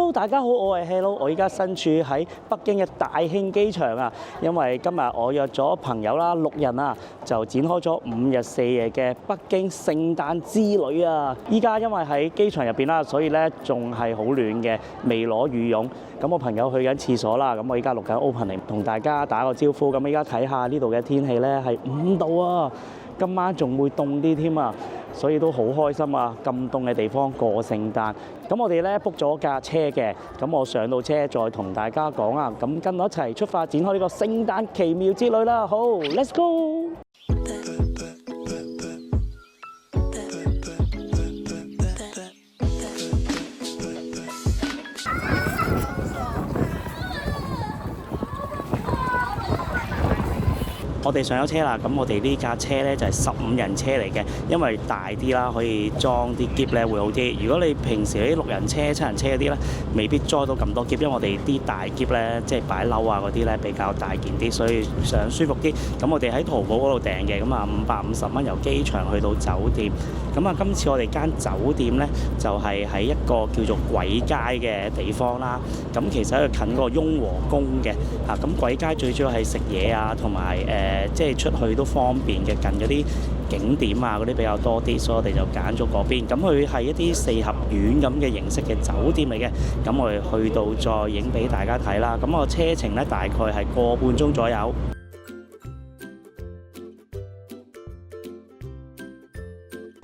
Hello， 大家好，我係 Hello， 我依家身處喺北京嘅大興機場啊，因為今日我約咗朋友啦，6人啊，就展開咗5日4夜嘅北京聖誕之旅啊！依家因為喺機場入邊啦，所以咧仲係好暖嘅，未攞羽絨。咁我朋友去緊廁所啦，咁我依家錄緊 opening， 同大家打個招呼。咁依家睇下呢度嘅天氣咧係5度啊，今晚仲會凍啲添啊！所以都好開心啊！咁凍嘅地方過聖誕，咁我哋咧 book 咗架車嘅，咁我上到車再同大家講啊！咁跟我一齊出發，展開呢個聖誕奇妙之旅啦！好 ，Let's go！我哋上咗車啦，咁我哋呢架車咧就係15人車嚟嘅，因為大啲啦，可以裝啲篋咧會好啲。如果你平時啲6人車、7人車嗰啲咧，未必裝到咁多篋，因為我哋啲大篋咧，即係擺褸啊嗰啲咧比較大件啲，所以想舒服啲。咁我哋喺淘寶嗰度訂嘅，咁啊550蚊由機場去到酒店。咁啊，今次我哋間酒店咧就係喺一個叫做簋街嘅地方啦。咁其實係近嗰個雍和宮嘅。咁簋街最主要係食嘢啊，同埋即係出去都方便嘅，近嗰啲景點啊嗰啲比較多啲，所以我哋就揀咗嗰邊。咁佢係一啲4合院咁嘅形式嘅酒店嚟嘅。咁我哋去到再影俾大家睇啦。咁個車程咧大概係個半鐘左右。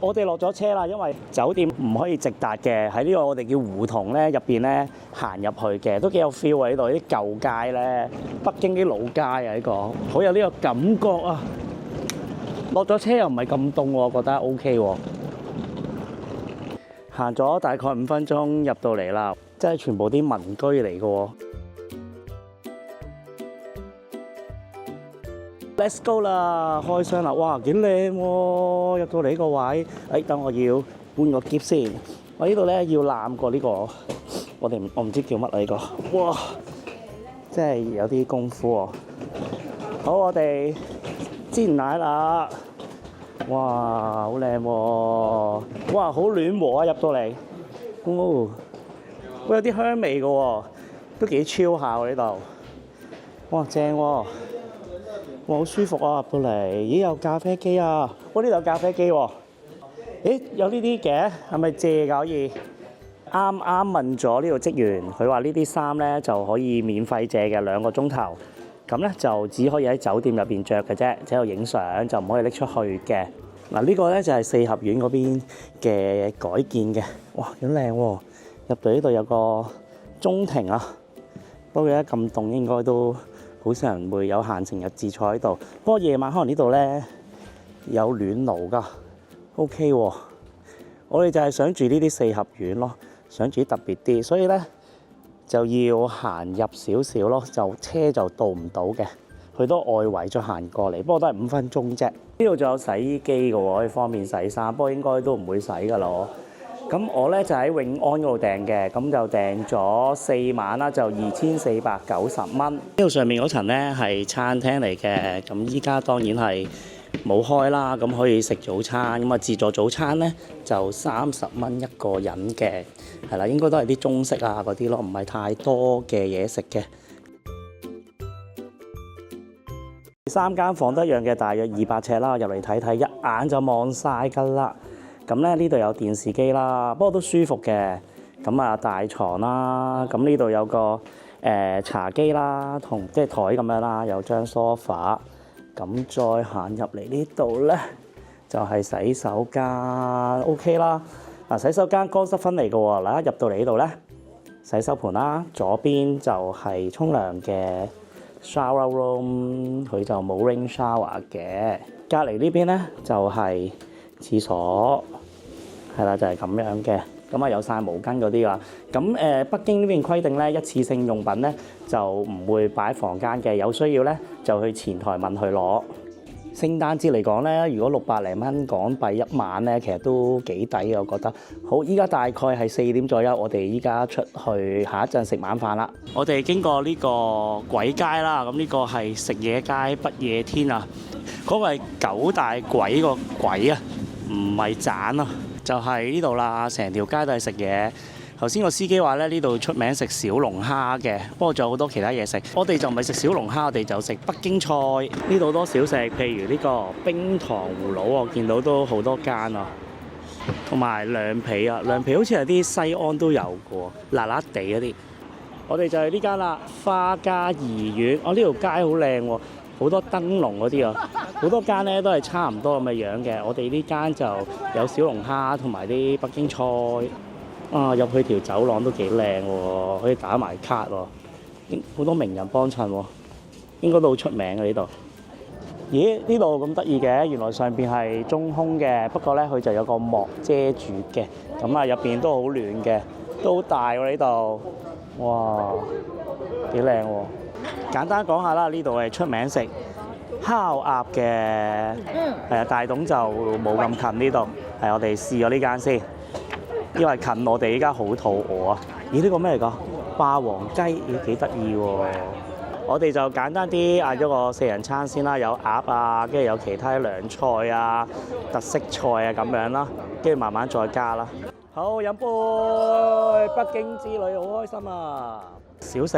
我哋落咗車啦，因為酒店唔可以直達嘅，喺呢個我哋叫胡同咧入邊咧行入去嘅，都幾有 feel 啊！呢度啲舊街咧，北京啲老街啊，呢個好有呢個感覺啊！落咗車又唔係咁凍喎，我覺得 OK 喎。行咗大概5分鐘入到嚟啦，即係全部啲民居嚟嘅喎。Let's go 啦！開箱啦！哇，幾靚喎！入到嚟呢個位，等我要搬個篋先。我呢度咧要攬過呢個，我唔知叫乜啊呢個。哇！真係有啲功夫喎。好，我哋煎奶啦。哇，好靚喎！哇，好暖和啊！入到嚟，哦，會有啲香味嘅喎，都幾超下喎呢度。哇，正喎！哇，好舒服啊！入到嚟，咦有咖啡機啊！呢度有咖啡機喎。咦，有呢啲嘅，係咪借㗎可以？啱啱問咗呢度職員，佢話呢啲衫咧就可以免費借嘅2個鐘頭。咁咧就只可以喺酒店入邊着嘅啫，喺度影相就唔可以拎出去嘅。嗱，呢個咧就係4合院嗰邊嘅改建嘅。哇，幾靚喎！入到呢度有個中庭啊，不過而家咁凍，應該都好少人會有閒情逸致坐喺度。不過夜晚可能呢度咧有暖爐㗎 ，OK 喎。我哋就係想住呢啲4合院咯，想住啲特別啲，所以咧就要行入少少咯，就車就到唔到嘅，去到外圍再行過嚟。不過都係5分鐘啫。呢度仲有洗衣機嘅喎，可以方便洗衫，不過應該都唔會洗㗎咯。咁我咧就喺永安嗰度訂嘅，咁就訂咗4晚啦，就2490蚊。呢度上面嗰層咧係餐廳嚟嘅，咁依家當然係冇開啦，咁可以食早餐。咁啊自助早餐咧就30蚊一個人嘅，係啦，應該都係啲中式啊嗰啲咯，唔係太多嘅嘢食嘅。3間房都一樣嘅，大約200尺啦，入嚟睇睇，一眼就望晒㗎啦。咁咧呢度有電視機啦，不過都舒服嘅。咁啊大床啦，咁呢度有個茶几啦，同即係台咁樣啦，有張 sofa。咁再行入嚟呢度咧，就係洗手間 ，OK 啦。嗱，洗手間乾濕分離嘅喎，嗱一入到嚟呢度咧，洗手盆啦，左邊就係沖涼嘅 shower room， 佢就冇 rain shower 嘅。隔離呢邊咧就係廁所，係啦，就係咁樣嘅。咁啊有曬毛巾嗰啲啦。咁北京呢邊規定咧，一次性用品咧就唔會擺喺房間嘅，有需要咧就去前台問佢攞。聖誕節嚟講咧，如果600零蚊港幣一晚咧，其實都幾抵嘅，我覺得。好，依家大概係4點左右，我哋依家出去下一陣食晚飯啦。我哋經過呢個簋街啦，咁呢個係食嘢街不夜天啊。嗰個係9大簋個簋啊，唔係盞啊，就係呢度啦。成條街都係食嘢。頭先個司機話咧，呢度出名食小龍蝦嘅，不過仲有好多其他嘢食。我哋就唔係食小龍蝦，我哋就食北京菜。呢度好多小食，譬如呢個冰糖葫蘆，我見到都好多間啊。同埋涼皮啊，涼皮好似係啲西安都有嘅喎，辣辣地嗰啲。我哋就係呢間啦，花家怡苑。呢條街好靚喎，好多燈籠嗰啲啊，好多間咧都係差唔多咁嘅樣嘅。我哋呢間就有小龍蝦同埋啲北京菜。入去條走廊都幾靚喎，可以打埋卡喎，好多名人幫襯喎，應該都好出名嘅呢度。咦？呢度咁得意嘅，原來上邊係中空嘅，不過咧佢就有個幕遮住嘅，咁入邊都好暖嘅，都好大喎呢度。哇，幾靚喎！簡單講下啦，呢度係出名食烤鴨嘅，係啊，大董就冇咁近呢度，係我哋試咗呢間先，因為近我哋依家好肚餓啊！咦？呢個咩嚟㗎？霸王雞，咦幾得意喎！我哋就簡單啲嗌咗個4人餐先啦，有鴨啊，跟住有其他涼菜啊、特色菜啊咁樣啦，跟住慢慢再加啦。好，飲杯！北京之旅好開心啊！小食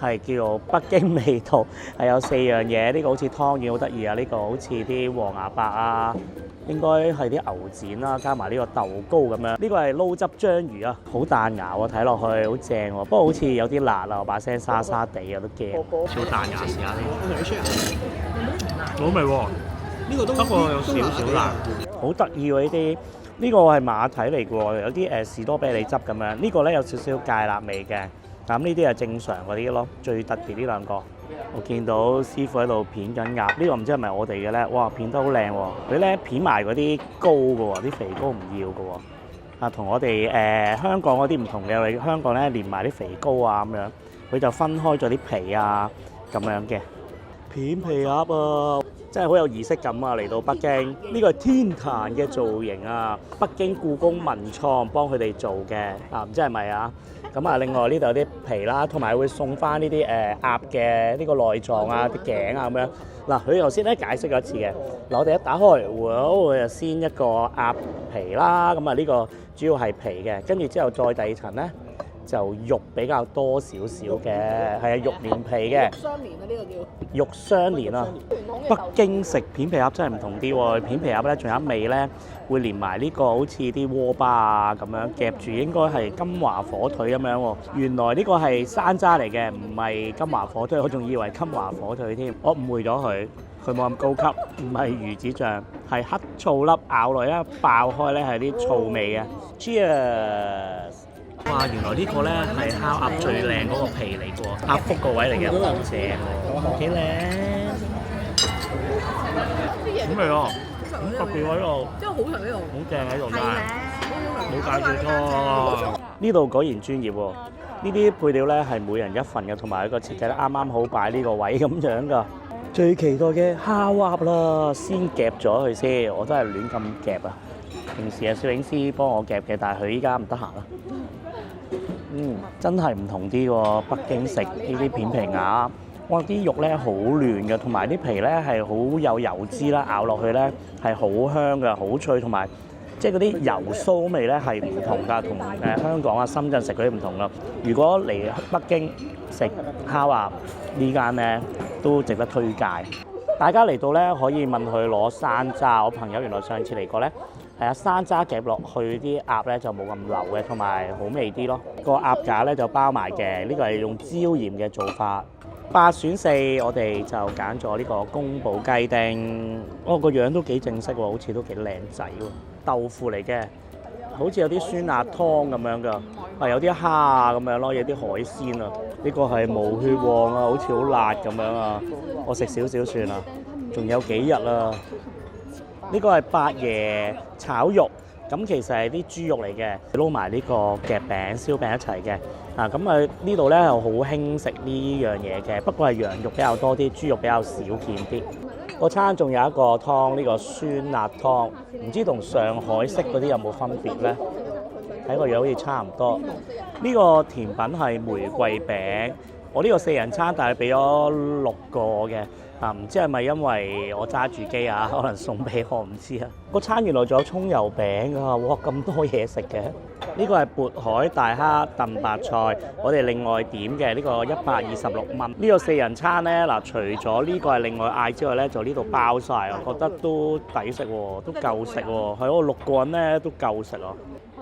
係叫做北京味道，係有4樣嘢。呢個好似湯圓好得意啊！呢個好似啲黃牙白啊，應該係啲牛展啦，加埋呢個豆糕咁樣。呢個係撈汁章魚啊，好彈牙喎，睇落去好正喎。不過好似有啲辣啊，我把聲沙沙地啊，都驚。小彈牙試下先。好味喎！呢個都不過有少少辣，好得意喎呢啲。呢個係馬蹄嚟嘅喎，有啲士多啤梨汁咁樣。呢個咧有少少芥辣味嘅。咁呢啲係正常嗰啲咯。最特別呢兩個，我見到師傅喺度片緊鴨。呢個唔知係咪我哋嘅咧？哇，片得好靚喎！佢咧片埋嗰啲膏嘅喎，啲肥膏唔要嘅喎。同我哋香港嗰啲唔同嘅，香港咧連埋啲肥膏啊咁樣，佢就分開咗啲皮啊咁樣嘅。片皮鴨啊！真係好有儀式感啊！嚟到北京，呢個係天壇嘅造型啊，北京故宮文創幫佢哋做嘅唔知係咪啊？咁另外呢度有啲皮啦，同埋會送翻呢啲鴨嘅呢個內臟啊、啲頸啊咁樣。嗱，佢頭先咧解釋咗一次嘅。嗱，我哋一打開，我就先一個鴨皮啦，咁呢個主要係皮嘅，跟住之後再第二層咧。就肉比較多少少嘅，係啊，肉連皮嘅。肉相連啊，呢個叫肉相連啊。北京食片皮鴨真係唔同啲喎，片皮鴨咧仲有一味咧，會連埋呢個好似啲鍋巴啊咁樣夾住，應該係金華火腿咁樣喎。原來呢個係山楂嚟嘅，唔係金華火腿，我仲以為金華火腿添，我誤會咗佢。佢冇咁高級，唔係魚子醬，係黑醋粒，咬落咧爆開咧係啲醋味嘅。Cheers！哇！原來呢個咧係烤鴨最靚嗰個皮嚟嘅喎，鴨腹個位嚟嘅，好正喎，幾靚。好味啊！咁特別喎呢度，真係好食呢度，好正喺度㗎，冇介紹錯。呢度果然專業喎，呢啲配料咧係每人一份嘅，同埋一個設計得啱啱好擺呢個位咁樣㗎。最期待嘅烤鴨啦，先夾咗佢先，我都係亂咁夾啊。平時係攝影師幫我夾嘅，但係佢依家唔得閒啦。真係唔同啲喎，北京食呢啲片皮鴨，哇！啲肉咧好嫩嘅，同埋啲皮咧係好有油脂啦，咬落去咧係好香嘅，好脆，同埋即係嗰啲油酥味咧係唔同㗎，同香港啊、深圳食嗰啲唔同㗎。如果嚟北京食烤鴨呢間咧，都值得推介。大家嚟到咧可以問佢攞山楂，我朋友原來上次嚟過咧。係啊，山楂夾落去啲鴨咧就冇咁流嘅，同埋好味啲咯。個鴨架咧就包埋嘅，呢個係用椒鹽嘅做法。8選4，我哋就揀咗呢個宮保雞丁。個樣都幾正式喎，好似都幾靚仔喎。豆腐嚟嘅，好似有啲酸辣湯咁樣㗎，有啲蝦啊咁樣咯，有啲海鮮啊。呢個係毛血旺啊，好似好辣咁樣啊。我食少少算啦，仲有幾日啊。呢個係八爺炒肉，咁其實係啲豬肉嚟嘅，撈埋呢個夾餅、燒餅一齊嘅。呢度咧係好興食呢樣嘢嘅，不過係羊肉比較多啲，豬肉比較少見啲。個餐仲有一個湯，呢個酸辣湯，唔知同上海式嗰啲有冇分別咧？睇個樣好似差唔多。呢個甜品係玫瑰餅。我呢個4人餐，但係俾咗6個嘅。唔知係咪因為我揸住機啊？可能送俾我唔知啊。個餐原來仲有葱油餅㗎，哇！咁多嘢食嘅。呢個係渤海大蝦燉白菜，我哋另外點嘅呢個126蚊。呢個4人餐呢，嗱，除咗呢個係另外嗌之外呢，就呢度包晒，我覺得都抵食喎，都夠食喎。係我6個人呢都夠食咯。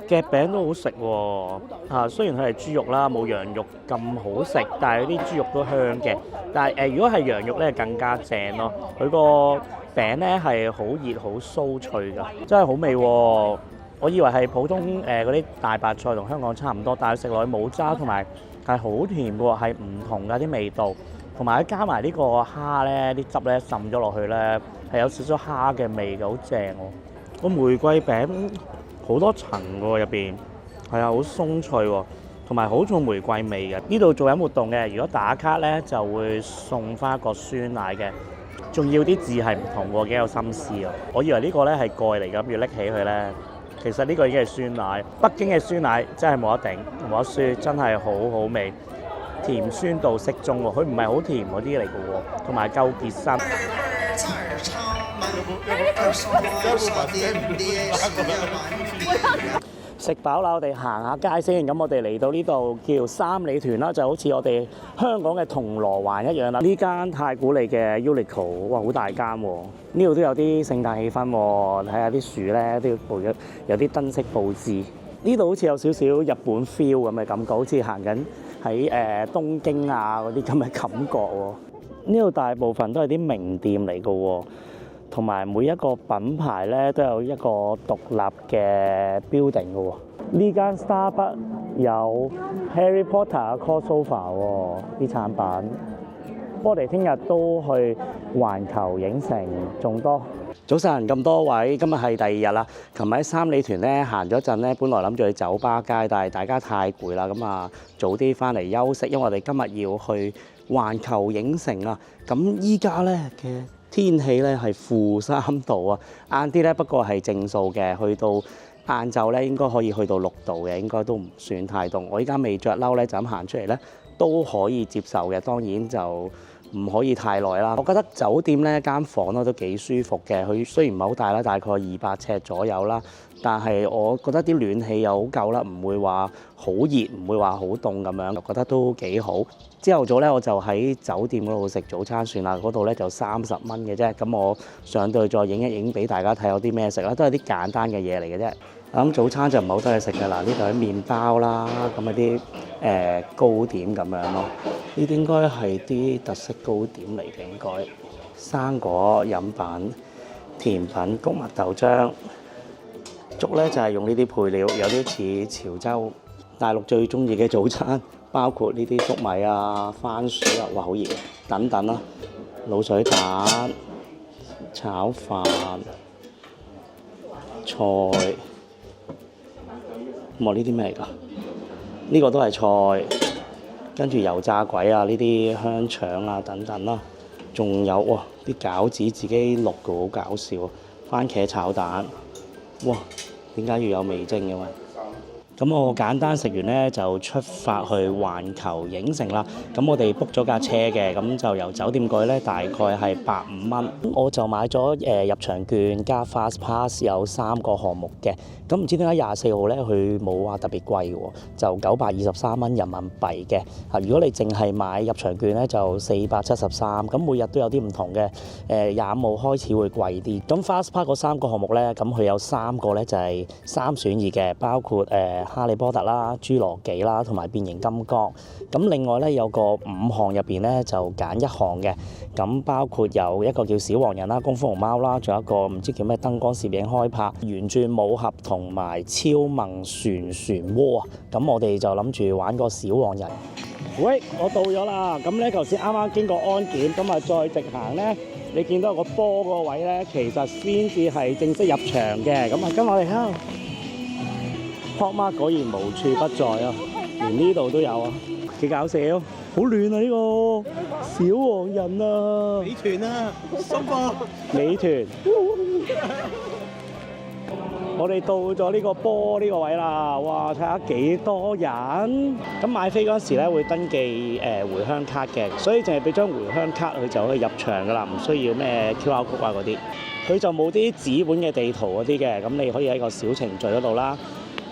夾餅都好食喎，雖然佢係豬肉啦，冇羊肉咁好食，但係啲豬肉都香嘅。但係如果係羊肉咧，更加正咯。佢個餅咧係好熱、好酥脆㗎，真係好味喎。我以為係普通嗰啲大白菜同香港差唔多，但係食落去冇渣，同埋係好甜嘅喎，係唔同㗎啲味道。同埋加埋呢個蝦咧，啲汁咧滲咗落去咧，係有少少蝦嘅味嘅，好正喎。個玫瑰餅好多層喎入邊，係啊，好鬆脆喎，同埋好重玫瑰味嘅。呢度做緊活動嘅，如果打卡咧就會送翻一個酸奶嘅，仲要啲字係唔同喎，幾有心思啊！我以為呢個咧係蓋嚟咁，要拎起佢咧，其實呢個已經係酸奶。北京嘅酸奶真係冇得頂，冇得輸，真係好好味，甜酸度適中喎，佢唔係好甜嗰啲嚟嘅喎，同埋夠結身。食飽啦，我哋行下街先。咁我哋嚟到呢度叫三里屯啦，就好似我哋香港嘅銅鑼灣一樣啦。呢間太古里嘅 Uniqlo， 哇，好大間喎！呢度都有啲聖誕氣氛喎，睇下啲樹咧都要有啲燈飾佈置。呢度好似有少少日本 feel 咁嘅感覺，好似行緊喺東京啊嗰啲咁嘅感覺喎。呢度大部分都係啲名店嚟嘅喎。同埋每一個品牌咧都有一個獨立嘅 building 嘅喎。呢間 Starbucks 有 Harry Potter crossover 喎啲產品。我哋聽日都去環球影城，仲多。早晨咁多位，今日係第2日啦。琴日喺三里屯咧行咗陣咧，本來諗住去酒吧街，但係大家太攰啦，咁啊早啲翻嚟休息，因為我哋今日要去環球影城啊。咁依家咧嘅天氣咧係-3度啊，晏啲咧不過係正數嘅，去到晏晝咧應該可以去到6度嘅，應該都唔算太凍。我依家未着褸咧，就咁行出嚟咧都可以接受嘅，當然就唔可以太耐啦。我覺得酒店咧間房咧都幾舒服嘅，佢雖然唔係好大啦，大概200尺左右啦，但係我覺得啲暖氣又好夠啦，唔會話好熱，唔會話好凍咁樣，我覺得都幾好。朝頭早咧我就喺酒店嗰度食早餐算啦，嗰度咧就30蚊嘅啫。咁我上到去再影一影俾大家睇有啲咩食啦，都係啲簡單嘅嘢嚟嘅啫。咁早餐就唔係好多嘢食㗎啦，呢度有麵包啦，咁一啲糕點咁樣咯。呢啲應該係啲特色糕點嚟嘅，應該生果飲品、甜品、穀物豆漿。粥咧就係用呢啲配料，有啲似潮州大陸最中意嘅早餐，包括呢啲粟米啊、番薯啊，哇好熱等等啦，滷水蛋、炒飯、菜。呢啲咩嚟㗎？呢個都係菜，跟住油炸鬼啊，呢啲香腸啊等等啦，仲有哇啲餃子自己淥嘅，好搞笑。番茄炒蛋，哇！點解要有味精嘅喂？咁我簡單食完咧，就出發去環球影城啦。咁我哋 book 咗架車嘅，咁就由酒店過去咧，大概係150蚊。我就買咗入場券加 Fast Pass 有3個項目嘅。咁唔知點解24號咧佢冇話特別貴喎，就923蚊人民幣嘅。如果你淨係買入場券咧，就473。咁每日都有啲唔同嘅。25號開始會貴啲。咁 Fast Pass 嗰3個項目咧，咁佢有3個咧就係3選2嘅，包括哈利波特啦、侏羅紀啦，同埋變形金剛。咁另外咧有個5項入邊咧就揀1項嘅。咁包括有一個叫小黃人啦、功夫熊貓啦，仲有一個唔知叫咩燈光攝影開拍、圓轉武俠同埋超萌旋漩渦啊。咁我哋就諗住玩個小黃人。喂，我到咗啦。咁咧頭先啱啱經過安檢，咁啊再直行咧，你見到個波個位咧，其實先至係正式入場嘅。咁啊跟我哋喺度。Pop Mart 果然無處不在啊，連呢度都有啊，幾搞笑，好暖啊呢個小黃人啊！美團啊，心貨美團。我哋到咗呢個波呢個位啦，哇！睇下幾多人。咁買飛嗰時咧會登記回鄉卡嘅，所以淨係俾張回鄉卡佢就可以入場噶啦，唔需要咩 QR code 啊嗰啲。佢就冇啲紙本嘅地圖嗰啲嘅，咁你可以喺個小程序嗰度啦。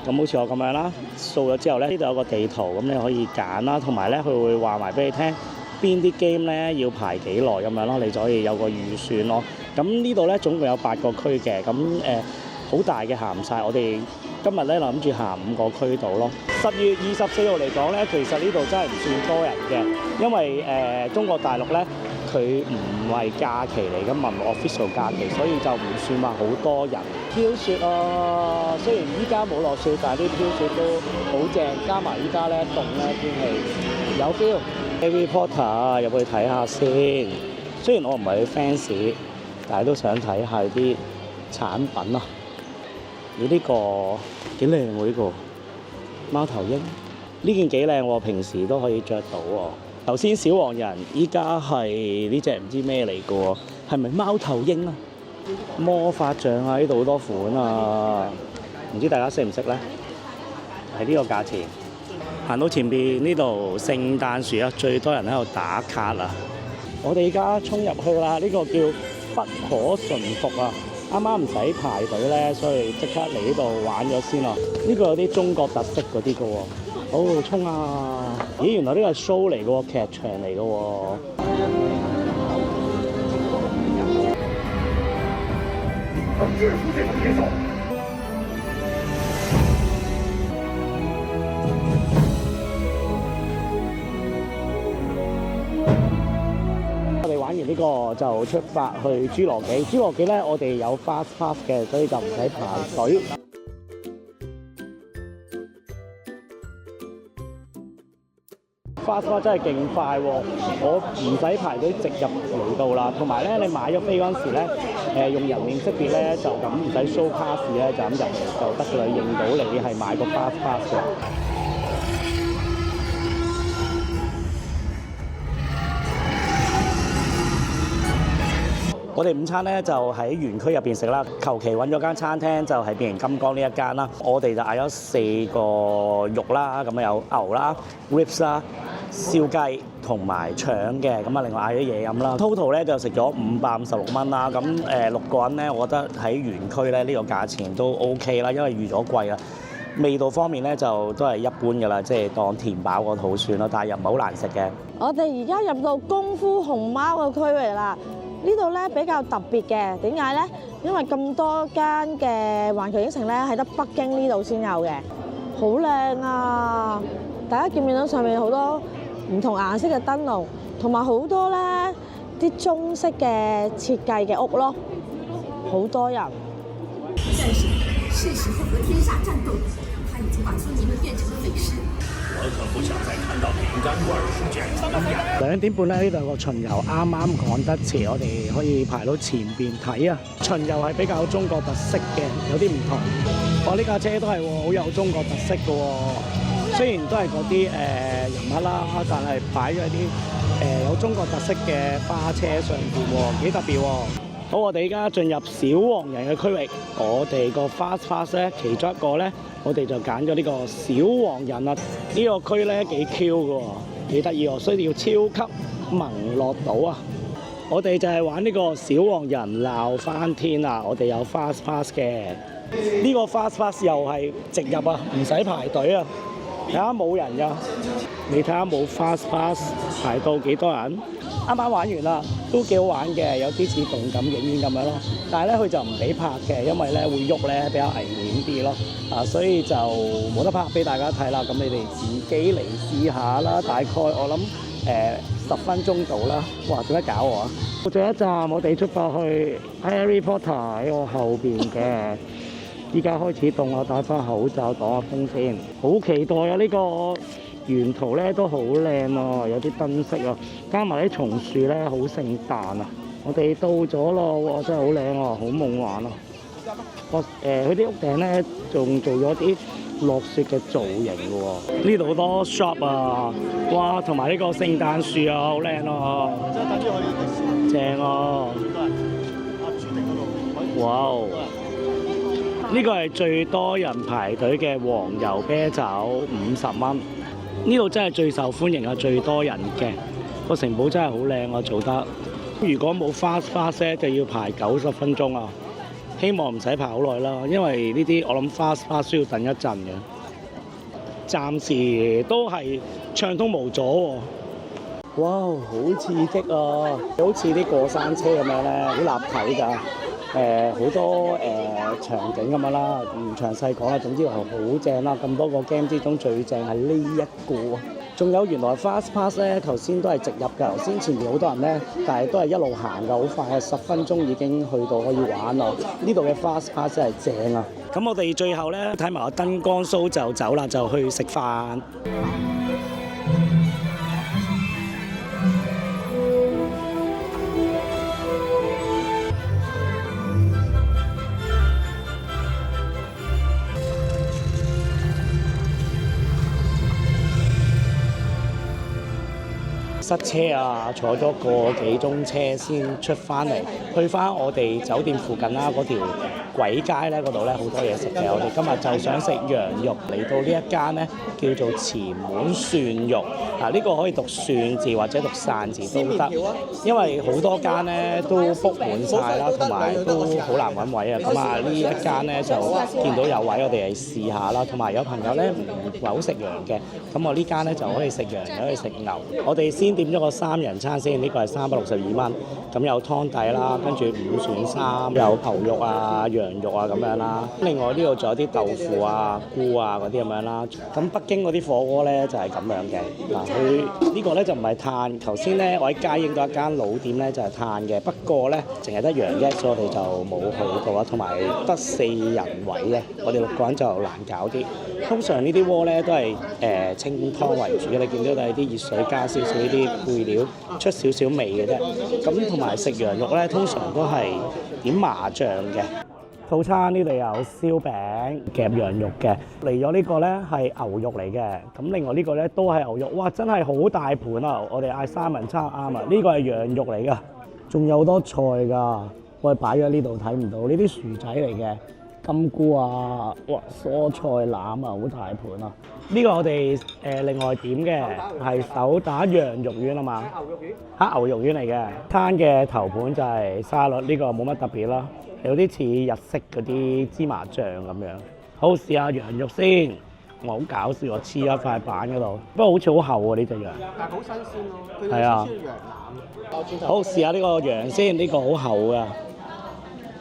咁好似我咁樣啦，掃咗之後咧，呢度有個地圖，咁你可以揀啦，同埋咧佢會話埋俾你聽邊啲 game 咧要排幾耐咁樣咯，你就可以有個預算咯。咁呢度咧總共有8個區嘅，咁好大嘅行唔晒。我哋今日咧諗住行5個區度咯。10月24號嚟講咧，其實呢度真係唔算多人嘅，因為中國大陸咧佢唔係假期嚟嘅，唔係 official 假期，所以就唔算話好多人。飄雪啊，雖然依家冇落雪，但係啲飄雪都好正，加埋依家咧凍咧天氣有 feel。Harry Potter 入去睇下先，雖然我唔係佢 fans，但係都想睇下啲產品啊。呢個幾靚喎，呢個貓頭鷹，呢件幾靚喎，平時都可以着到喎。頭先小黃人，依家係呢隻唔知咩嚟嘅喎，係咪貓頭鷹啊？魔法杖啊，呢度好多款啊，唔知大家識唔識咧？係呢個價錢。行到前邊呢度聖誕樹啊，最多人喺度打卡啊！我哋而家衝入去啦，呢個叫不可馴服啊！啱啱唔使排隊咧，所以即刻嚟呢度玩咗先啊！呢個有啲中國特色嗰啲嘅喎，好衝啊！咦，原來呢個係 show 嚟嘅喎，劇場嚟嘅喎。我哋玩完呢個就出發去侏羅紀。侏羅紀咧，我哋有 fast pass 嘅，所以就唔使排隊。fast pass 真係勁快喎！我唔使排隊直入嚟到啦。同埋咧，你買咗飛嗰陣時咧，用人臉識別咧，就咁唔使 show pass 咧，就咁入嚟就得㗎啦，認到你係買個 fast pass 嘅。我哋午餐咧就喺園區入邊食啦，求其揾咗間餐廳就係變形金剛呢一間啦。我哋就嗌咗4個肉啦，咁有牛啦、ribs 啦、燒雞同埋腸嘅，咁啊另外嗌咗嘢飲啦。total 咧就食咗556蚊啦。咁6個人咧，我覺得喺園區咧呢個價錢都 OK 啦，因為預咗貴啦。味道方面咧就都係一般㗎啦，即係當填飽個肚算啦，但係又唔係好難食嘅。我哋而家入到功夫熊貓嘅區域啦。呢度咧比較特別嘅，點解咧？因為咁多間嘅環球影城咧，係得北京呢度先有嘅，好靚啊！大家見唔見到上面好多唔同顏色嘅燈籠，同埋好多咧啲中式嘅設計嘅屋咯，好多人。但是是時候和天下戰鬥，他已經把村民們變成了美食。我可不想再看到餅乾罐事件2點半咧，呢度有個巡遊啱啱趕得切，我哋可以排到前邊睇啊！巡遊係比較中國特色嘅，有啲唔同。我呢架車都係好有中國特色嘅喎，雖然都係嗰啲人物啦，但係擺咗啲有中國特色嘅花車上邊喎，幾特別喎。好，我哋而家進入小黃人嘅區域，我哋個 fast pass 咧，其中一個咧，我哋就揀咗呢個小黃人啊！呢個區咧幾 Q 嘅喎，幾得意喎，所以要超級萌樂島啊！我哋就係玩呢個小黃人鬧翻天啊！我哋有 fast pass 嘅，呢個 fast pass 又係直入啊，唔使排隊啊！睇下冇人㗎，你睇下冇 fast pass 排到幾多人？啱啱玩完啦，都幾好玩嘅，有啲似動感影院咁樣咯。但係咧，佢就唔俾拍嘅，因為咧會喐咧，比較危險啲咯。所以就冇得拍俾大家睇啦。咁你哋自己嚟試下啦。大概我諗10分鐘到啦。哇！點解搞我啊？到最後一站，我哋出發去 Harry Potter 喺我後邊嘅。依家開始凍，我戴翻口罩擋下風先。好期待啊！呢個沿途咧都好靚啊，有啲燈飾啊，加埋啲松樹咧好聖誕啊！我哋到咗咯，哇！真係好靚啊，好夢幻啊！佢啲屋頂咧仲做咗啲落雪嘅造型嘅喎。呢度好多 shop 啊，哇！同埋呢個聖誕樹啊，好靚啊！正啊！哇！呢個係最多人排隊嘅黃油啤酒，50蚊。呢度真係最受歡迎啊，最多人嘅個城堡真係好靚啊，做得。如果冇 fast pass 咧，就要排90分鐘啊。希望唔使排好耐啦，因為呢啲我諗 fast pass 需要等一陣嘅。暫時都係暢通無阻喎。哇，好刺激啊！好似啲過山車咁樣咧，好立體㗎。好多場景咁樣啦，唔詳細講啦。總之係好正啦，咁多個 game 之中最正係呢一個。仲有原來 fast pass 咧，頭先都係直入㗎。頭先前面好多人咧，但係都係一路行㗎，好快，10分鐘已經去到可以玩啦。呢度嘅 fast pass 真係正啊！咁我哋最後咧睇埋個燈光 show 就走啦，就去食飯。塞車啊，坐咗個幾鐘車先出翻嚟，去翻我哋酒店附近啦，嗰條鬼街咧，嗰度咧好多嘢食嘅。我哋今日就想食羊肉，嚟到呢一間咧叫做前門涮肉。呢個可以讀涮字或者讀散字都得，因為好多間咧都 book 滿晒啦，同埋都好難揾位啊。咁啊呢一間咧就見到有位，我哋嚟試下啦。同埋有朋友咧唔係好食羊嘅，咁我呢間咧就可以食羊，又可以食牛。我哋先點咗個3人餐先，呢個係362蚊，咁有湯底啦，跟住5選3，有牛肉啊、羊肉啊咁樣啦。另外呢度仲有啲豆腐啊、菇啊嗰啲咁樣啦。咁北京嗰啲火鍋咧就係咁樣嘅。佢呢個咧就唔係炭，頭先咧我喺街影到一間老店咧就係炭嘅，不過咧淨係得羊啫，所以我哋就冇去到啦。同埋得4人位嘅，我哋6個人就難搞啲。通常呢啲鍋咧都係清湯為主嘅，你見到都係啲熱水加少少呢啲配料，出少少味嘅啫。咁同埋食羊肉咧，通常都係點麻醬嘅。套餐呢度有燒餅夾羊肉嘅，嚟咗呢個咧係牛肉嚟嘅，咁另外呢個咧都係牛肉，哇真係好大盤啊！我哋嗌3人餐啱啊，呢個係羊肉嚟㗎，仲有好多菜㗎，我哋擺咗呢度睇唔到，呢啲薯仔嚟嘅，金菇啊，哇蔬菜籃啊，好大盤啊！呢個我哋另外點嘅係手打羊肉丸啊嘛，牛肉丸嚟嘅，餐嘅頭盤就係沙律，呢個冇乜特別啦。有啲似日式嗰啲芝麻醬咁樣，好試下羊肉先。我好搞笑，我黐咗塊板嗰度，不過好似好厚喎呢隻羊。但係好新鮮咯，係啊。好試下呢個羊先，呢個好厚噶。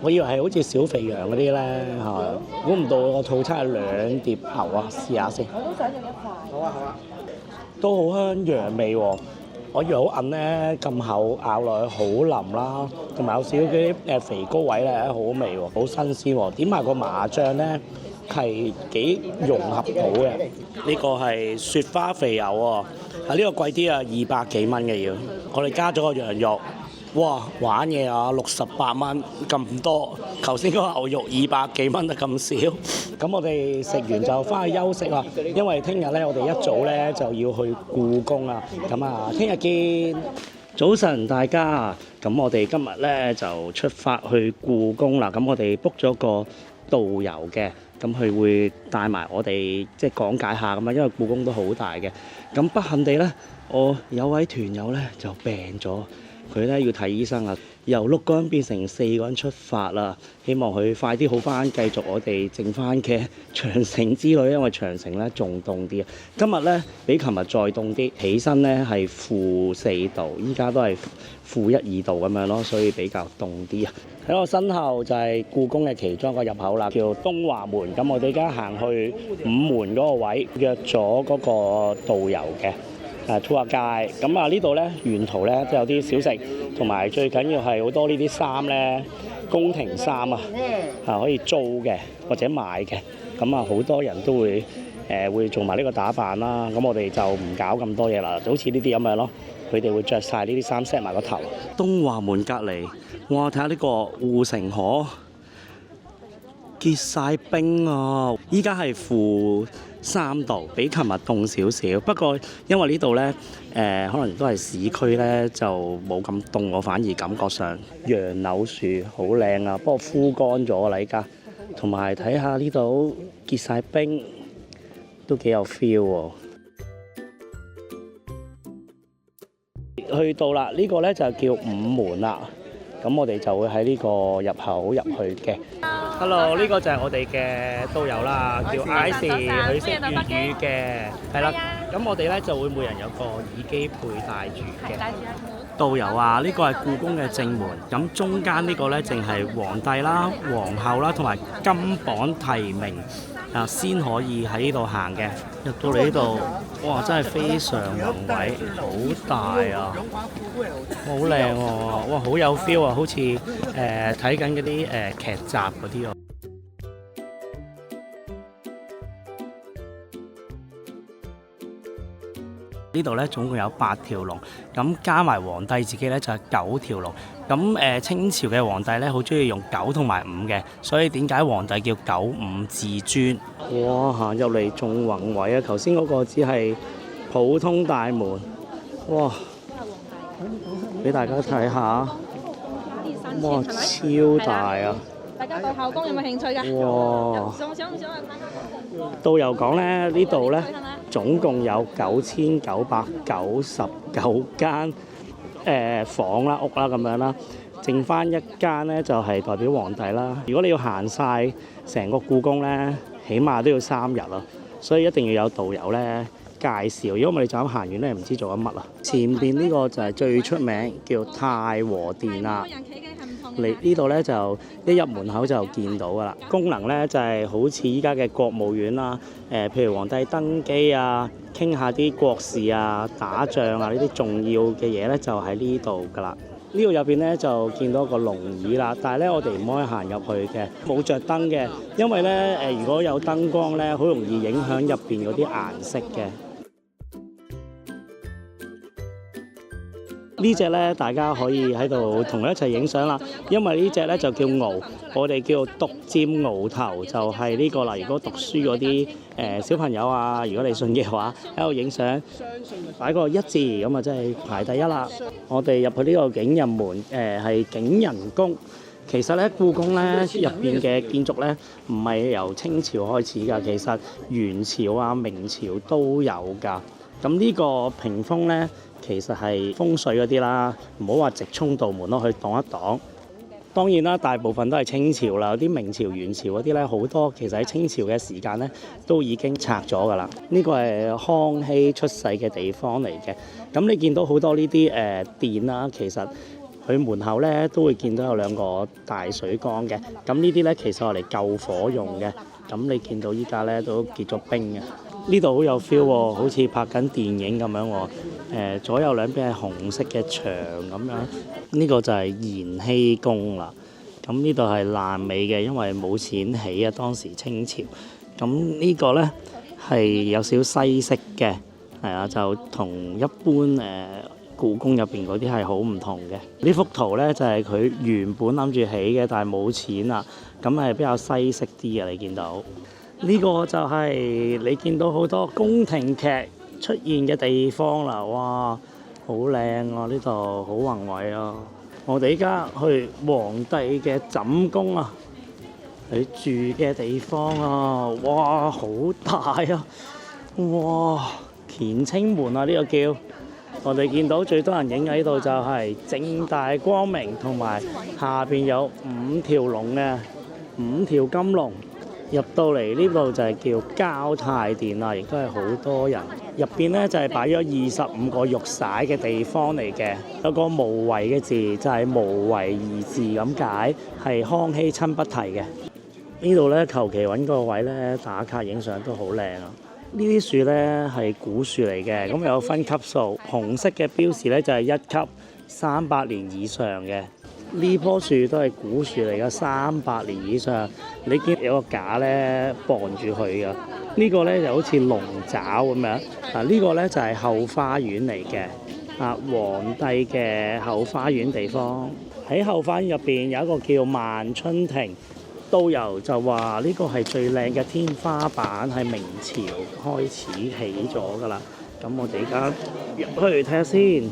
我以為係好似小肥羊嗰啲咧嚇，估唔到個套餐係2碟牛啊！試下先。我都想要一塊。好啊好啊。都好香羊味喎。我以為好韌咧，咁厚咬落去好腍啦，同埋有少少啲肥膏位咧，好味喎，好新鮮喎。點埋個麻醬咧係幾融合到嘅。呢個係雪花肥牛喎，呢個貴啲啊，200幾蚊嘅要。我哋加咗個羊肉，哇玩嘢啊，68蚊咁多。頭先嗰個牛肉200幾蚊啊，咁少。咁我哋食完就翻去休息啦，因為聽日咧我哋一早咧就要去故宮啊。咁啊，聽日見。早晨大家，咁我哋今日咧就出發去故宮啦。咁我哋 book 咗個導遊嘅，咁佢會帶埋我哋即係講解下咁啊，因為故宮都好大嘅。咁不幸地咧，我有位團友咧就病咗。佢咧要睇醫生啊，由6個人變成4個人出發啦，希望佢快啲好翻，繼續我哋剩翻嘅長城之旅，因為長城咧仲凍啲啊。今日咧比琴日再凍啲，起身咧係-4度，依家都係-1、2度咁樣咯，所以比較凍啲啊。喺我身後就係故宮嘅其中一個入口啦，叫東華門。咁我哋而家行去午門嗰個位，約咗嗰個導遊嘅。tour guide，咁啊呢度咧沿途咧都有啲小食，同埋最緊要係好多呢啲衫咧，宮廷衫啊，可以租嘅或者買嘅，咁啊好多人都會做埋呢個打扮啦。咁我哋就唔搞咁多嘢啦，就好似呢啲咁樣咯。佢哋會着晒呢啲衫 set 埋個頭。東華門隔離，哇！睇下呢個護城河結晒冰啊！依家係-3度，比琴日凍少少。不過因為呢度呢，可能都係市區呢，就冇咁凍。我反而感覺上楊柳樹好靚啊，不過枯乾咗啦依家。同埋睇下呢度結晒冰，都幾有 feel 喎。去到啦，呢個咧就叫午門啦。咁我哋就會喺呢個入口入去嘅。Hello， 呢個就係我哋嘅導遊啦，叫 Ice， 佢識粵語嘅，係啦。咁我哋咧就會每人有個耳機佩戴住嘅。導遊啊，呢個係故宮嘅正門，咁中間呢個咧淨係皇帝啦、皇后啦同埋金榜題名啊先可以喺呢度行嘅。入到嚟呢度，哇！真係非常宏偉，好大啊，好靚喎！哇，好有 feel 啊，好似睇緊嗰啲劇集嗰啲啊。呢度咧總共有8條龍，咁加埋皇帝自己咧就係9條龍。咁清朝嘅皇帝咧好中意用9同埋5嘅，所以點解皇帝叫95至尊？哇！行入嚟仲宏偉啊！頭先嗰個只係普通大門，哇！俾大家睇下，哇！超大啊！大家對後宮有冇興趣㗎？哇！想唔想去睇下？導遊講咧，呢度咧總共有9999間房啦、屋啦咁樣啦，剩翻一間咧就係代表皇帝啦。如果你要行晒成個故宮咧，起碼都要3日咯，所以一定要有導遊咧介紹。如果我哋就咁行完咧，唔知做緊乜啊。前邊呢個就係最出名，叫太和殿啦。嚟呢度咧就一入門口就見到噶啦。功能咧就係好似依家嘅國務院啦，譬如皇帝登基啊，傾下啲國事啊、打仗啊呢啲重要嘅嘢咧，就喺呢度噶啦。呢度入邊咧就見到個龍椅啦，但係咧我哋唔可以行入去嘅，冇着燈嘅，因為咧如果有燈光咧，好容易影響入邊嗰啲顏色嘅。呢隻咧，大家可以喺度同佢一齊影相啦。因為呢隻咧就叫鰲，我哋叫獨佔鰲頭，就係呢個啦。如果讀書嗰啲小朋友啊，如果你信嘅話，喺度影相，擺個1字咁啊，真係排第一啦。我哋入去呢個景仁門，係景仁宮。其實咧，故宮咧入邊嘅建築咧，唔係由清朝開始㗎，其實元朝啊、明朝都有㗎。咁呢個屏風咧，其實係風水嗰啲啦，唔好話直衝道門咯，去擋一擋。當然啦，大部分都係清朝啦，有啲明朝、元朝嗰啲咧，好多其實喺清朝嘅時間咧都已經拆咗㗎啦。呢個係康熙出世嘅地方嚟嘅。咁你見到好多呢啲殿啦，其實佢門口咧都會見到有2個大水缸嘅。咁呢啲咧其實我嚟救火用嘅。咁你見到依家咧都結咗冰嘅。呢度好有 feel 喎，好似拍緊電影咁樣喎。左右兩邊係紅色嘅牆咁樣。呢個就係延禧宮啦。咁呢度係爛尾嘅，因為冇錢起啊，當時清朝。咁呢個呢係有少西式嘅，係啊，就同一般故宮入邊嗰啲係好唔同嘅。呢幅圖呢就係佢原本諗住起嘅，但係冇錢啦。咁係比較西式啲嘅，你見到。呢個就係你見到好多宮廷劇出現嘅地方啦，哇，好靚啊！呢度好宏偉啊！我哋依家去皇帝嘅寢宮啊，佢住嘅地方啊，哇，好大啊！哇，乾清門啊，呢個叫我哋見到最多人影喺度就係正大光明，同埋下邊有5條龍嘅5條金龍。入到嚟呢度就係叫交泰殿啦，亦都係好多人。入邊咧就係擺咗25個玉璽嘅地方嚟嘅，有個無為嘅字，就係無為二字咁解，係康熙親筆題嘅。呢度咧求其揾個位咧打卡影相都好靚啊！呢啲樹咧係古樹嚟嘅，咁有分級數，紅色嘅標示咧就係1級300年以上嘅。呢棵樹都係古樹嚟㗎，300年以上。你見有個架咧綁住佢㗎，呢個咧就好似龍爪咁樣。呢個咧就係後花園嚟嘅，皇帝嘅後花園地方。喺後花園入邊有一個叫萬春亭，導遊就話呢個係最靚嘅天花板，係明朝開始起咗㗎啦。咁我哋而家入去睇下先。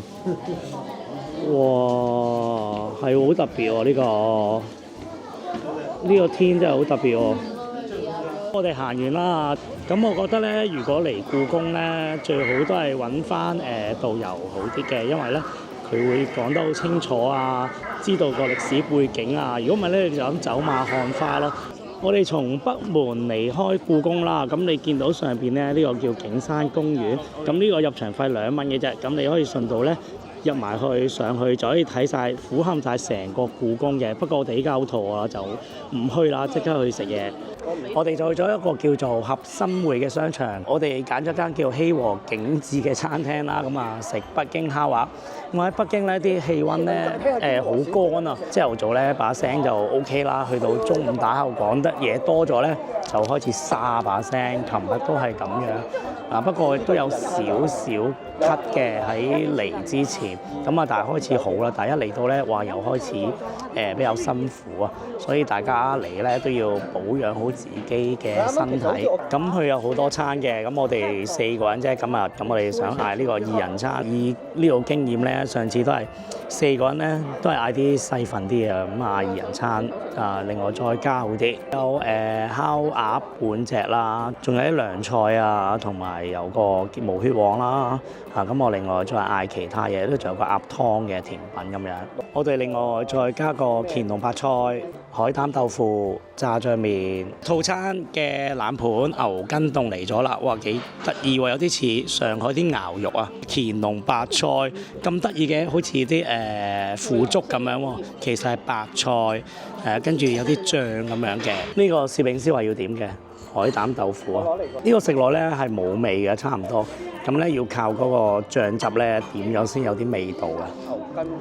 哇，係好特別喎呢個。呢個天真係好特別喎。我哋行完啦，咁我覺得咧，如果嚟故宮咧，最好都係揾翻導遊好啲嘅，因為咧佢會講得好清楚啊，知道個歷史背景啊。如果唔係咧，你就咁走馬看花咯。我哋從北門離開故宮啦，咁你見到上邊咧呢個叫景山公園，咁呢個入場費2蚊嘅啫，咁你可以順道咧入埋去上去就可以睇晒俯瞰晒成個故宮嘅。不過我哋依家好肚餓，就唔去啦，即刻去食嘢。我哋就去咗一個叫做合心匯嘅商場，我哋揀咗間叫希和景致嘅餐廳啦，咁啊食北京烤鴨。咁喺北京咧啲氣温咧好乾啊，朝頭早咧把聲就 OK 啦，去到中午打後講得嘢多咗咧就開始沙把聲，琴日都係咁樣。不過都有少少咳嘅喺嚟之前，咁啊但係開始好啦，但係一嚟到咧話又開始比較辛苦啊，所以大家嚟咧都要保養好自己嘅身體。咁佢有好多餐嘅，咁我哋4個人啫，咁我哋想嗌呢個2人餐。以呢個經驗咧，上次都係4個人咧都係嗌啲細份啲嘅，咁嗌2人餐另外再加好啲。有烤鴨半隻啦，仲有啲涼菜啊，同埋有個毛血旺啦。咁我另外再嗌其他嘢，都仲有個鴨湯嘅甜品咁樣。我哋另外再加個乾隆白菜、海膽豆腐、炸醬麵套餐嘅冷盤牛筋凍嚟咗啦！哇，幾得意喎，有啲似上海啲牛肉啊！乾隆白菜咁得意嘅，好似啲腐竹咁樣喎，其實係白菜跟住有啲醬咁樣嘅。呢個攝影師話要點嘅海膽豆腐啊！呢個食落咧係冇味嘅，差唔多。咁咧要靠嗰個醬汁咧點咗先有啲味道嘅。牛筋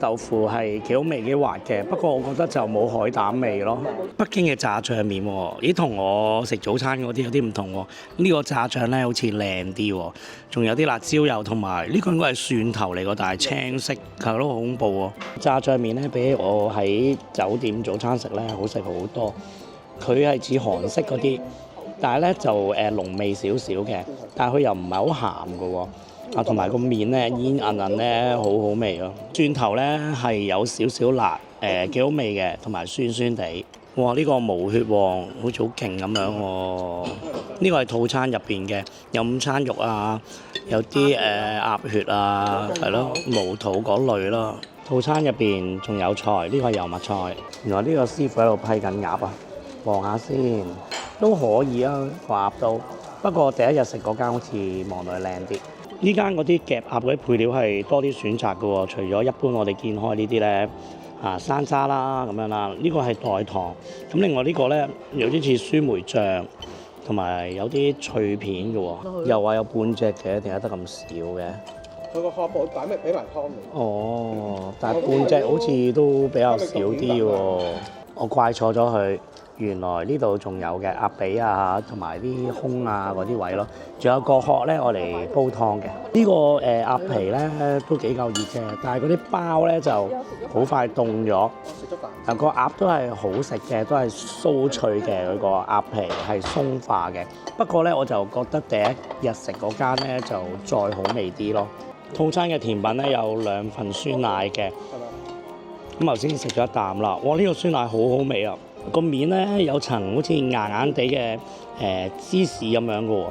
豆腐係幾好味幾滑嘅，不過我覺得就冇海膽味咯。北京嘅炸醬麵喎，咦同我食早餐嗰啲有啲唔同喎。呢個炸醬咧好似靚啲喎，仲有啲辣椒油同埋呢個應該係蒜頭嚟㗎，但係青色，係咯，好恐怖喎。炸醬麵咧比起我喺酒店早餐食咧好食好多。佢係似韓式嗰啲，但係咧就濃味少少嘅，但係佢又唔係好鹹㗎喎。同埋個麵咧煙韌韌咧，好好味咯。轉頭咧係有少少辣，幾好味嘅，同埋酸酸地。哇！呢個毛血旺好似好勁咁樣喎。呢個係套餐入邊嘅，有午餐肉啊，有啲鴨血啊，係咯，毛肚嗰類咯。套餐入邊仲有菜，呢個係油麥菜。原來呢個師傅喺度批緊鴨啊！望下先，都可以啊，個鴨都。不過第一日食嗰間好似望落去靚啲。呢間嗰啲夾鴨嗰啲配料係多啲選擇嘅喎，除咗一般我哋見開呢啲咧山楂啦咁樣啦，呢個係代糖。咁另外呢個咧有啲似酸梅醬，同埋有啲脆片嘅喎，又話有半隻嘅，點解得咁少嘅？佢個殼部擺咩俾埋湯嚟？哦，但係半隻好似都比較少啲喎，我怪錯咗佢。原來呢度仲有嘅鴨髀啊，同埋啲胸啊嗰啲位咯，仲有個殼咧，我嚟煲湯嘅。呢個鴨皮咧都幾夠熱嘅，但係嗰啲包咧就好快凍咗。嗱個鴨都係好食嘅，都係酥脆嘅，佢個鴨皮係鬆化嘅。不過咧我就覺得第一日食嗰間咧就再好味啲咯。套餐嘅甜品咧有2份酸奶嘅，咁頭先食咗一啖啦。哇！呢個酸奶好好味啊！個面咧有層好似硬硬地嘅芝士咁樣嘅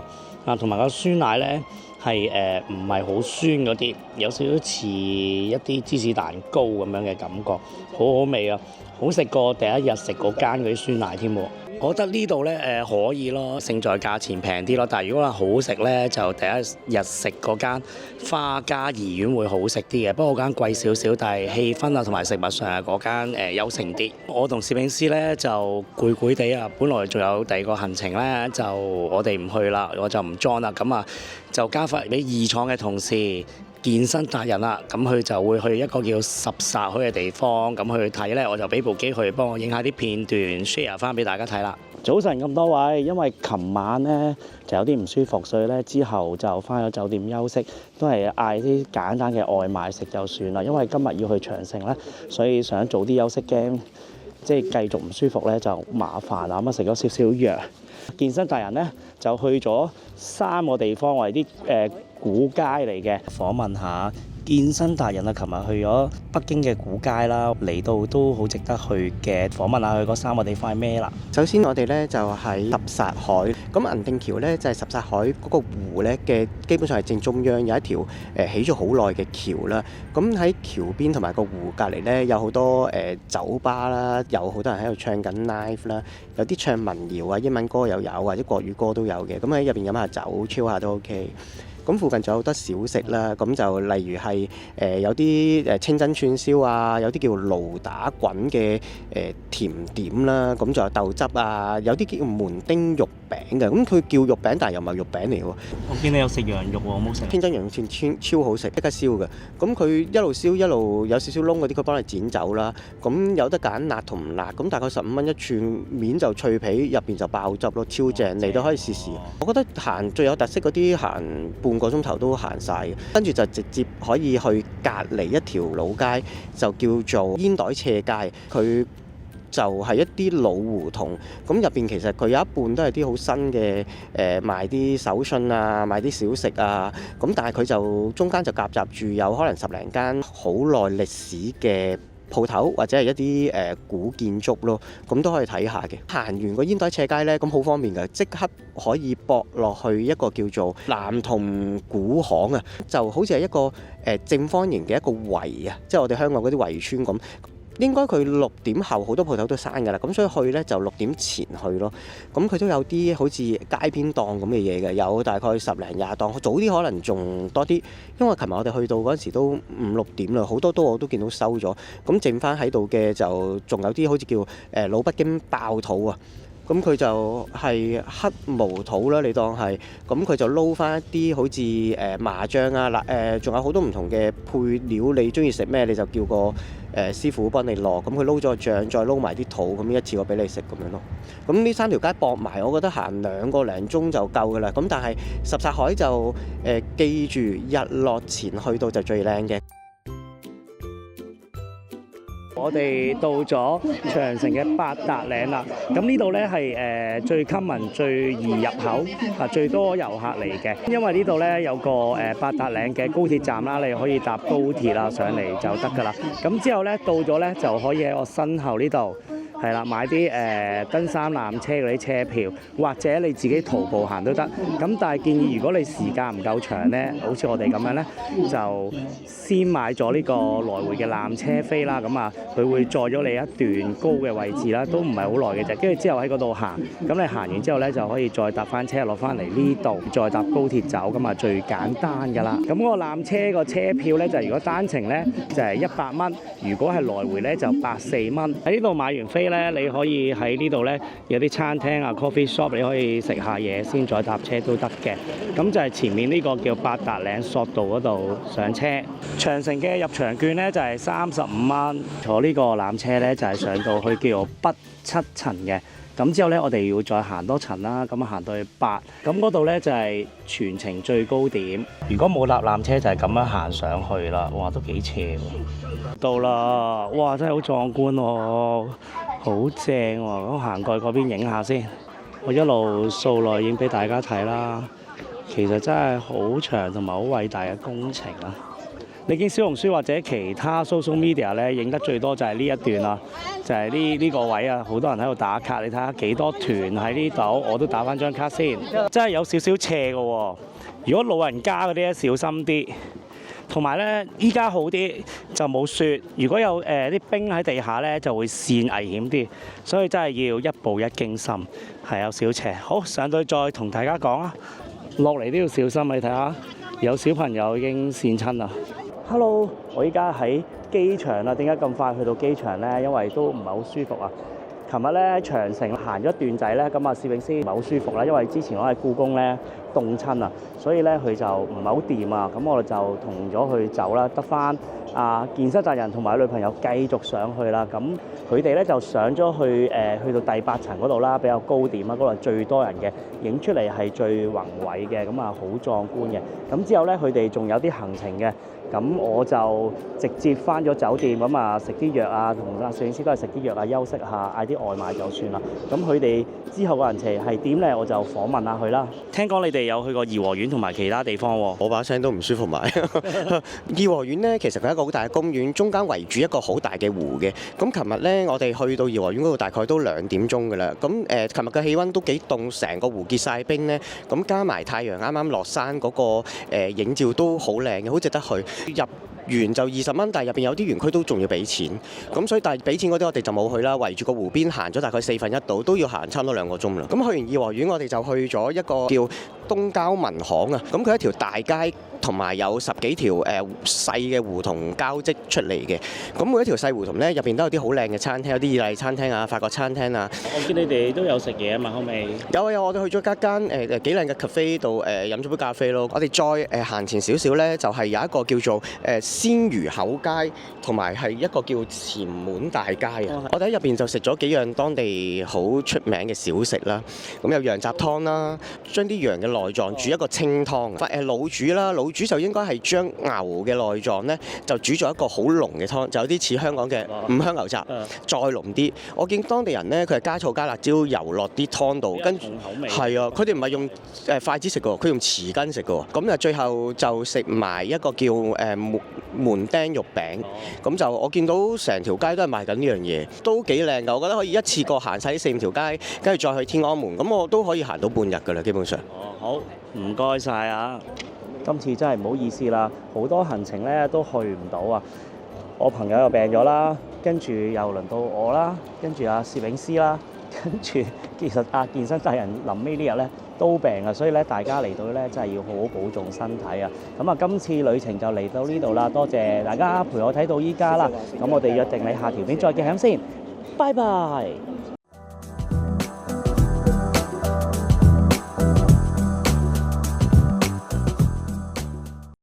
喎，同埋個酸奶咧係唔係好酸嗰啲，有少少似一啲芝士蛋糕咁樣嘅感覺，好好味啊！好食過第一日食嗰間嗰啲酸奶添喎。我覺得呢度咧可以咯，勝在價錢平啲咯。但係如果話好食咧，就第一日食嗰間花家怡苑會好食啲嘅。不過嗰間貴少少，但係氣氛啊同埋食物上嗰間優勝啲。我同攝影師咧就攰攰地啊，本來仲有第二個行程咧，就我哋唔去啦，我就唔 join 啦。咁啊就交翻俾二廠嘅同事。健身達人啦，咁佢就會去一個叫什剎海嘅地方，咁去睇咧，我就俾部機佢幫我影下啲片段 share 翻俾大家睇啦。早晨咁多位，因為琴晚咧就有啲唔舒服，所以咧之後就翻咗酒店休息，都係嗌啲簡單嘅外賣食就算啦。因為今日要去長城咧，所以想早啲休息，驚即係繼續唔舒服咧就麻煩啦。咁啊食咗少少藥。健身達人咧就去咗3個地方，我哋啲古街嚟嘅，訪問下健身達人啊！琴日去咗北京嘅古街啦，嚟到都好值得去嘅，訪問下佢嗰3個地方係咩啦。首先我哋咧就喺什剎海，咁銀锭橋咧就係什剎海嗰個湖咧嘅基本上係正中央有一條起咗好耐嘅橋啦。咁喺橋邊同埋個湖隔離咧有好多酒吧啦，有好多人喺度唱緊 live 啦，有啲唱民謠啊、英文歌又有，或者國語歌都有嘅。咁喺入邊飲下酒、超下都 OK。咁附近仲有好多小食啦，咁就例如係有啲清真串燒啊，有啲叫驢打滾嘅甜點啦，咁仲有豆汁啊，有啲叫門丁肉餅嘅，咁佢叫肉餅，但係又唔係肉餅嚟喎。我見你有食羊肉喎，好唔好食？清真羊肉串超好食，即刻燒嘅。咁佢一路燒一路有少少窿嗰啲，佢幫你剪走啦。咁有得揀辣同唔辣，咁大概15蚊一串，面就脆皮，入邊就爆汁咯，超正，嚟到可以試試。我覺得行最有特色嗰啲行半個鐘頭都行晒嘅，跟住就直接可以去隔離一條老街，就叫做煙袋斜街，佢就係一啲老胡同，咁入邊其實佢有一半都係啲好新嘅賣啲手信啊，賣啲小食啊，咁但係佢就中間就夾雜住有可能10零間好耐歷史嘅鋪頭或者係一啲古建築咯，咁都可以睇下嘅。行完個煙袋斜街呢，咁好方便嘅，即刻可以駁落去一個叫做南同古巷啊，就好似係一個正方形嘅一個圍啊，即係我哋香港嗰啲圍村咁。應該佢6點後好多鋪頭都閂㗎啦，咁所以去呢就6點前去咯。咁佢都有啲好似街邊檔咁嘅嘢嘅，有大概10零20檔，早啲可能仲多啲。因為琴日我哋去到嗰陣時都5、6點啦，好多我都見到收咗。咁剩翻喺度嘅就仲有啲好似叫老北京爆肚啊。咁佢就係黑毛肚啦，你當係，咁佢就撈翻一啲好似麻醬啊嗱，仲有好多唔同嘅配料，你中意食咩你就叫個師傅幫你落，咁佢撈咗個醬，再撈埋啲肚，咁一次過俾你食咁樣咯。咁呢3條街駁埋，我覺得行2個零鐘就夠噶啦。咁但係什剎海就記住日落前去到就最靚嘅。我哋到咗長城嘅八達嶺啦，咁呢度呢係最 common 最易入口啊，最多遊客嚟嘅，因為呢度呢有個八達嶺嘅高鐵站啦，你可以搭高鐵啊上嚟就得㗎啦。咁之後呢到咗呢就可以喺我身後呢度。係啦，買啲登山纜車嗰啲車票，或者你自己徒步行都得。咁但係建議，如果你時間唔夠長呢，好似我哋咁樣呢，就先買咗呢個來回嘅纜車飛啦。咁啊，佢會載咗你一段高嘅位置啦，都唔係好耐嘅啫。跟住之後喺嗰度行，咁你行完之後呢，就可以再搭翻車落翻嚟呢度，再搭高鐵走。咁啊，最簡單㗎啦。咁嗰個纜車個車票呢，就如果單程呢，就係100蚊，如果係來回呢，就84蚊。喺呢度買完飛咧，你可以喺呢度咧有啲餐廳啊、coffee shop， 你可以食下嘢先再搭車都得嘅。咁就係前面呢個叫八達嶺索道嗰度上車。長城嘅入場券咧就係35蚊，坐呢個纜車咧就係上到去叫做北7層嘅。咁之後咧，我哋要再行多層啦，咁行到去8，咁嗰度咧就係全程最高點。如果冇搭纜車就係咁樣行上去啦，哇，都幾斜喎。到啦，哇，真係好壯觀喎，好正喎。咁行過去嗰邊影下先，我一路掃落影俾大家睇啦。其實真係好長同埋好偉大嘅工程啊！你見小紅書或者其他 social media 咧影得最多就係呢一段啦，就係呢個位啊，好多人喺度打卡，你睇下幾多團喺呢度，我都打翻張卡先。真係有少少斜嘅喎，如果老人家嗰啲咧小心啲，同埋咧依家好啲就冇雪，如果有啲冰喺地下咧就會跣危險啲，所以真係要一步一驚心，係有少斜。好，上到再同大家講啊，落嚟都要小心，你睇下有小朋友已經跣親啦。Hello， 我依家喺機場啦。點解咁快去到機場呢？因為都唔係好舒服啊。琴日咧長城行咗一段仔咧，咁啊攝影師唔係好舒服啦，因為之前我喺故宮咧凍親啊，所以咧佢就唔係好掂啊。咁我哋就同咗佢走啦，得翻健身達人同埋女朋友繼續上去啦。咁佢哋咧就上咗去去到第8層嗰度啦，比較高點啊，嗰度係最多人嘅，影出嚟係最宏偉嘅，咁啊好壯觀嘅。咁之後咧佢哋仲有啲行程嘅。咁我就直接翻咗酒店，咁啊食啲藥啊，同攝影師都係食啲藥啊，休息下，嗌啲外賣就算啦。咁佢哋之後嘅行程係點咧？我就訪問下佢啦。聽講你哋哋有去過頤和園同埋其他地方喎。我把聲都唔舒服埋。頤和園呢，其實佢係一個好大嘅公園，中間圍住一個好大嘅湖嘅。咁琴日呢，我哋去到頤和園嗰度大概都2點鐘㗎啦。咁琴日嘅氣温都幾凍，成個湖結晒冰呢。咁加埋太陽啱啱落山嗰個影照都好靚嘅，好值得去。入園就20蚊，但係入邊有啲園區都仲要俾錢。咁所以但係俾錢嗰啲我哋就冇去啦，圍住個湖邊行咗大概1/4度，都要行差唔多2個鐘啦。咁去完頤和園，我哋就去咗一個叫東郊民巷啊。咁佢一條大街，同埋有10幾條細嘅胡同交織出嚟嘅。咁每一條細胡同咧，入邊都有啲好靚嘅餐廳，有啲意大利餐廳啊、法國餐廳啊。我見你哋都有食嘢啊嘛，後尾有啊有，我哋去咗間幾靚嘅 cafe 度飲咗杯咖啡咯。我哋再行前少少咧，就係有一個叫做鮮魚口街，同埋係一個叫前門大街啊。我哋喺入邊就食咗幾樣當地好出名嘅小食啦。咁有羊雜湯啦，將啲羊嘅內臟煮一個清湯。老煮啦，老煮就應該係將牛嘅內臟咧，就煮咗一個好濃嘅湯，就有啲似香港嘅五香牛雜，再濃啲。我見當地人咧，佢係加醋加辣椒油落啲湯度，跟住係啊，佢哋唔係用筷子食嘅，佢用匙羹食嘅。咁啊，最後就食埋一個叫門釘肉餅。咁就我見到成條街都係賣緊呢樣嘢，都幾靚㗎。我覺得可以一次過行晒呢4、5條街，跟住再去天安門，咁我都可以行到半日㗎啦，基本上。好，唔該晒啊！今次真係唔好意思啦，好多行程咧都去唔到啊！我朋友又病咗啦，跟住又輪到我啦，跟住阿攝影師啦，跟住其實健身達人臨尾呢日咧都病啊，所以咧大家嚟到咧真係要好好保重身體啊！咁啊，今次旅程就嚟到呢度啦，多謝大家陪我睇到依家啦，咁我哋約定你下條片再見，係咁先，拜拜。